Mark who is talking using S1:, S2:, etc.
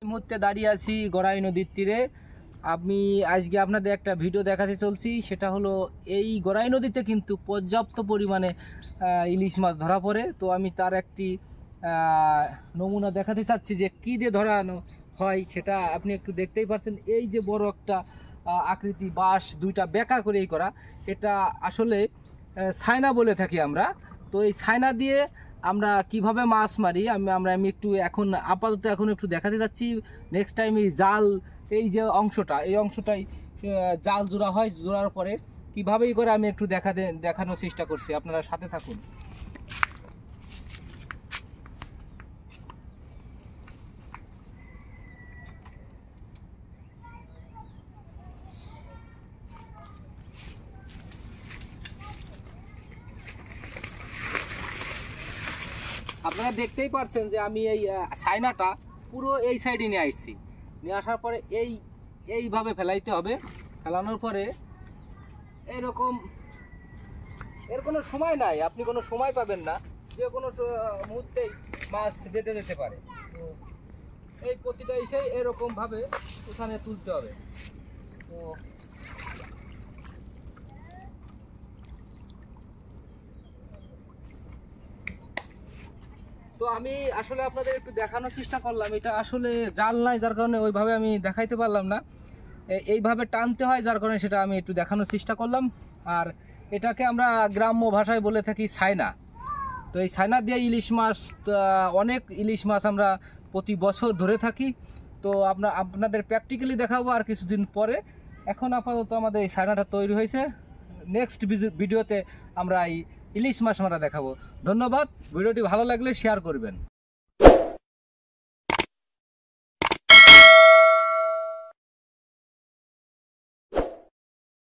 S1: মুহূর্তে দাঁড়িয়ে আছি গড়াই নদীর তীরে। আমি আজকে আপনাদের একটা ভিডিও দেখাতে চলছি, সেটা হলো এই গড়াই নদীতে কিন্তু পর্যাপ্ত পরিমাণে ইলিশ মাছ ধরা পড়ে। তো আমি তার একটি নমুনা দেখাতে চাচ্ছি যে কী দিয়ে ধরানো হয়, সেটা আপনি একটু দেখতেই পাচ্ছেন। এই যে বড় একটা আকৃতি বাঁশ দুইটা বেঁকা করেই করা, এটা আসলে ছাইনা বলে থাকি আমরা। তো এই ছাইনা দিয়ে আমরা কিভাবে মাছ মারি আমি একটু আপাতত একটু দেখাতে যাচ্ছি। নেক্সট টাইম এই জাল, এই যে এই অংশটাই জাল জোড়া হয়, জোড়ার পরে কীভাবেই করে আমি একটু দেখানোর চেষ্টা করছি, আপনারা সাথে থাকুন। আপনারা দেখতেই পারছেন যে আমি এই ছাইনাটা পুরো এই সাইডে নিয়ে আসছি। নিয়ে আসার পরে এইভাবে ফেলাইতে হবে। ফেলানোর পরে এরকম, এর কোনো সময় নাই, আপনি কোনো সময় পাবেন না, যে কোনো মুহূর্তেই মাছ বেঁধে যেতে পারে। তো এই প্রতিটা এসে এরকমভাবে ওখানে তুলতে হবে। তো আমি আসলে আপনাদের একটু দেখানোর চেষ্টা করলাম। এটা আসলে জাল নাই, যার কারণে ওইভাবে আমি দেখাইতে পারলাম না। এইভাবে টানতে হয়, যার কারণে সেটা আমি একটু দেখানোর চেষ্টা করলাম। আর এটাকে আমরা গ্রাম্য ভাষায় বলে থাকি ছাইনা। তো এই ছাইনা দিয়ে ইলিশ মাছ, অনেক ইলিশ মাছ আমরা প্রতি বছর ধরে থাকি। তো আপনাদের প্র্যাকটিক্যালি দেখাবো আর কিছুদিন পরে। এখন আপাতত আমাদের এই ছাইনাটা তৈরি হয়েছে। নেক্সট ভিডিওতে আমরা এই ইলিশ মাছ মারা দেখাবো। ধন্যবাদ। ভিডিওটি ভালো লাগলে শেয়ার করবেন।